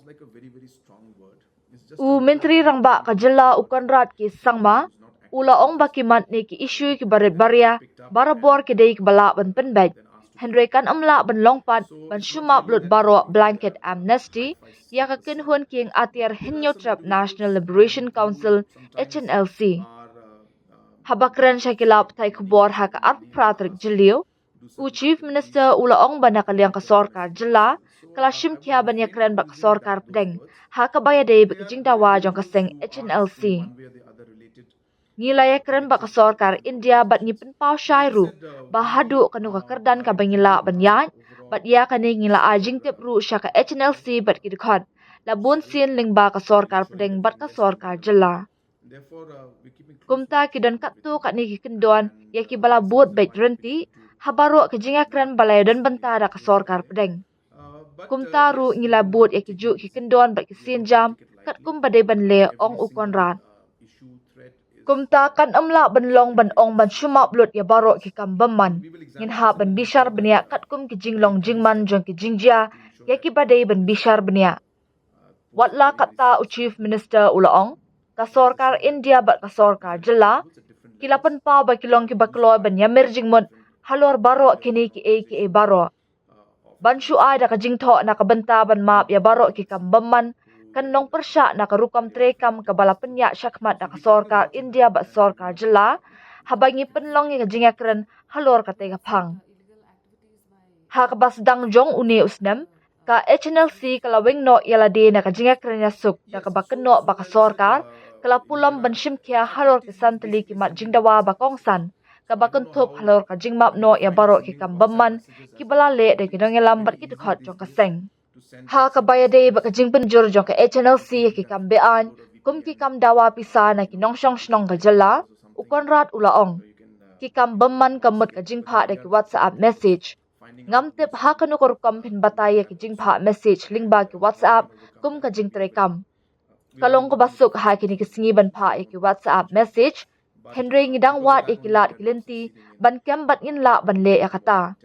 like a very, very strong word. It's just U menteri rangba ka jela u Conrad ki sangma ula ong bakimat ni ki isu ki baret baria barabor ki dei ki bala ban penbet Henry kan amla ban longpat ban shuma blut baro blanket amnesty ya ka ken huan king atiar henyo trap National Liberation Council HNLC habakran shakilap thai khubor ha ka art pratrik jilio u chief minister ula ong ban nakaliang ka sorkar jila kalashim kya ban yakran bak sorkar pedeng ha ka baya dei bak jingdawa jong ka seng HNLC Ngilaya keren bak sorkar India bat ni penpau syairu bahadu kanu ka kerdan ka bangila banyan bat ya kani ngila ajing tip ru syaka HNLC bat kidkhot labun sin ling ba ka sorkar pedeng bat ka sorkar jela kumta kidon kattu kat ni kendon ya ki bala buat bait renti habaro ke jinga keren balai don bantara ka sorkar pedeng kumta ru ngila buat ya ki ju ki kendon bat ki sin jam kat kum badai ban le ong u Conrad kumta kan amla ban long ban ong ban shuma blut ya baro ki kam bymman ngin ha ban bishar bnia kat kum ki jinglong jingman jong ki jingjia ya ki badai ban bishar bnia watla kata u chief minister ulaong ka sorkar India bat ka sorkar jela kilapan pa ba kilong ki baklo ban yamir jingmot halor baro kini ki e baro ban shu ai da ka jingtho na ka banta ban map ya baro ki kam bymman kan long persya na karukam trekam kabala penya syakmat na kasorkar India ba sorkar jela habangi penlong ya kajinga keren halor katega phang ha kabas dang jong uni usnam ka HNLC kalaweng no yalade na kajinga keren ya suk na kabaken no ba kasorkar kala pulam ban shimkya halor ki santli ki mat jingdawa ba kongsan kabaken thup halor ka jingmap no ya baro ki kam bymman ki balale de ki dong yalam bat ki khot jong kaseng ha kabaya dei baka jingpen jur jong ka HNLC ki kam bean kum ki kam dawa pisa na ki nongshong shnong ka jela u Conrad ulaong ki kam bymman kamut ka jingpha de ki WhatsApp message ngam tip ha kanu kor kam phin bataya ki jingpha message lingba ki WhatsApp kum ka jing kam kalong ko basuk ha ki ni ki singi ban pha ki WhatsApp message Henry ngidang wat ikilat kilenti ban kem bat ngin la ban le yakata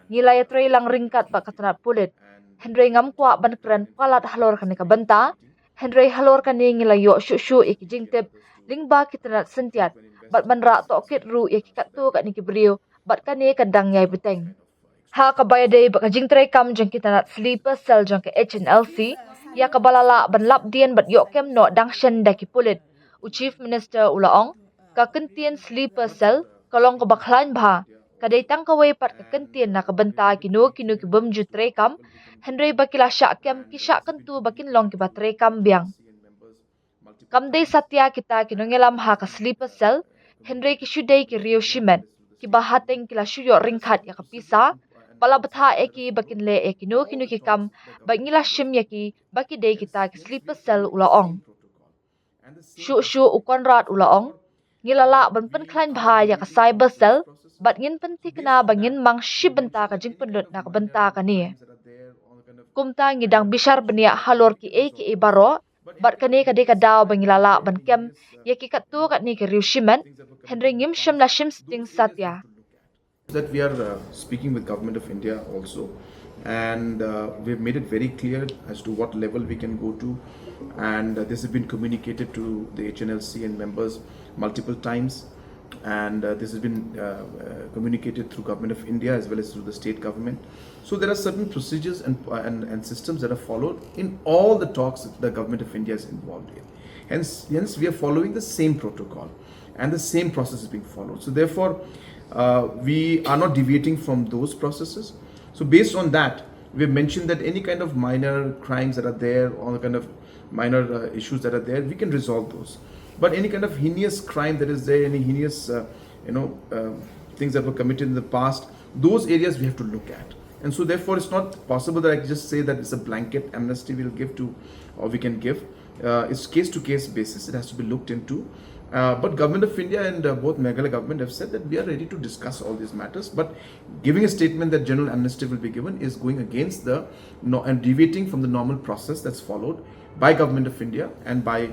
ngilaya trei lang ringkat ba katanat pulit Henry ngam kwa ban kren palat halor kani ka banta Henry halor kani ngilayo shu iki jingtip lingba kitanat sentiat bat ban ra to kit ru iki katu ka ni kibriu bat kani kadang yai beteng ha ka bayade ba ka jingtre kam jeng kitanat sleeper cell jeng ka HNLC ya ka balala ban lap dien bat yo kem no dang shen da ki pulit u chief minister ulaong ka kentien sleeper cell kalong ka baklan bha kadai tang kawai pat ka kentien na ka banta kinu ki bumju trekam Henry bakila syak kem ki syak kentu bakin long ki batre kam biang kam dei satya kita kinongelam ha ka sleeper cell Henry ki shudai ki rio shimen ki bahateng kila shuyo ringkhat ya ka pisa pala batha eki bakin le ekinu ki kam bangila shim yaki baki dei kita ki sleeper cell ulaong shu u Conrad ulaong ngilala ban pen klan bha ya ka cyber cell bat ngin pen tikna bangin mang shibenta ka jingpen lut na ka benta ka ni kumta ngidang bishar benia halor ki e baro bat kani ka de ka daw bangilala ban kem ya ki katu kat ni ki riushiman Henry ngim shim la shim sting satya that we are speaking with government of India also, and we've made it very clear as to what level we can go to, and this has been communicated to the HNLC and members multiple times, and this has been communicated through government of India as well as through the state government. So there are certain procedures and systems that are followed in all the talks that the government of India is involved in. Hence we are following the same protocol and the same process is being followed. So therefore, we are not deviating from those processes. So based on that, we have mentioned that any kind of minor crimes that are there or kind of minor issues that are there, we can resolve those. But any kind of heinous crime that is there, any heinous things that were committed in the past, those areas we have to look at. And so therefore it's not possible that I can just say that it's a blanket amnesty we'll give to, or we can give. It's case to case basis. It has to be looked into. But government of India and both Meghalaya government have said that we are ready to discuss all these matters. But giving a statement that general amnesty will be given is going against the and deviating from the normal process that's followed by government of India and by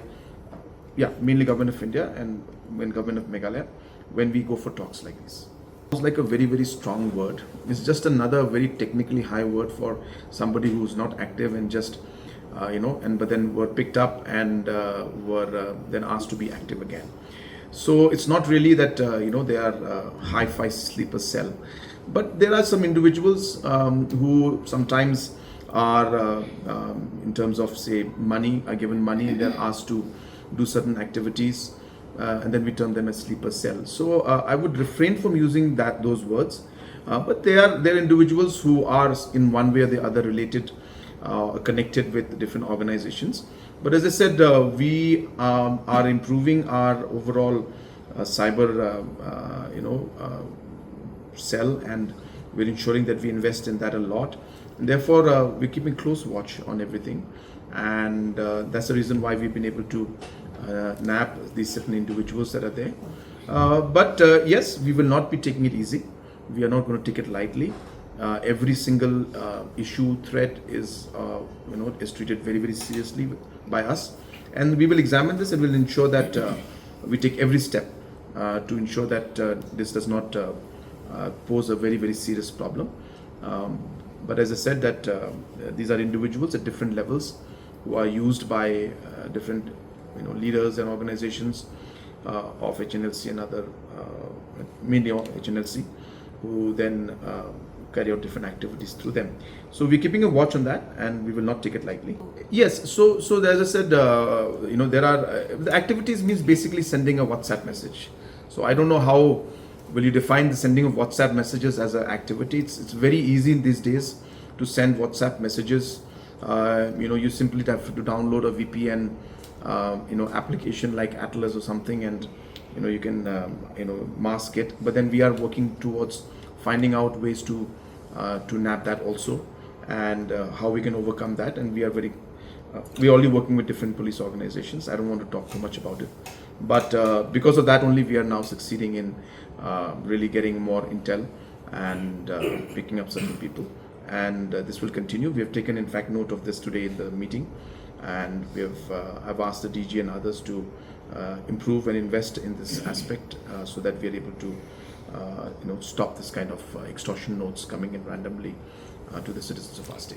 mainly government of India and when government of Meghalaya when we go for talks like this. It's like a very, very strong word. It's just another very technically high word for somebody who's not active and just but then were picked up and were then asked to be active again. So it's not really that they are hi-fi sleeper cell, but there are some individuals who sometimes are in terms of say money, are given money, they're asked to do certain activities, and then we term them as sleeper cell. So I would refrain from using those words, but they're individuals who are in one way or the other related, connected with different organizations. But as I said, we are improving our overall cyber cell, and we're ensuring that we invest in that a lot. And therefore, we're keeping close watch on everything, and that's the reason why we've been able to nab these certain individuals that are there. But yes, we will not be taking it easy. We are not going to take it lightly. Every single issue, threat is treated very, very seriously by us, and we will examine this and will ensure that we take every step to ensure that this does not pose a very, very serious problem. But as I said, that these are individuals at different levels who are used by different leaders and organizations of HNLC and other, mainly of HNLC, who then carry out different activities through them. So we're keeping a watch on that, and we will not take it lightly. Yes, so as I said, there are the activities means basically sending a WhatsApp message. So I don't know how will you define the sending of WhatsApp messages as an activity. It's very easy in these days to send WhatsApp messages. You simply have to download a VPN application like Atlas or something, and you can mask it. But then we are working towards finding out ways to nab that also, and how we can overcome that. And we're already working with different police organizations. I don't want to talk too much about it, but because of that only, we are now succeeding in really getting more intel and picking up certain people, and this will continue. We have taken in fact note of this today in the meeting, and I've asked the DG and others to improve and invest in this aspect, so that we are able to stop this kind of extortion notes coming in randomly to the citizens of our state.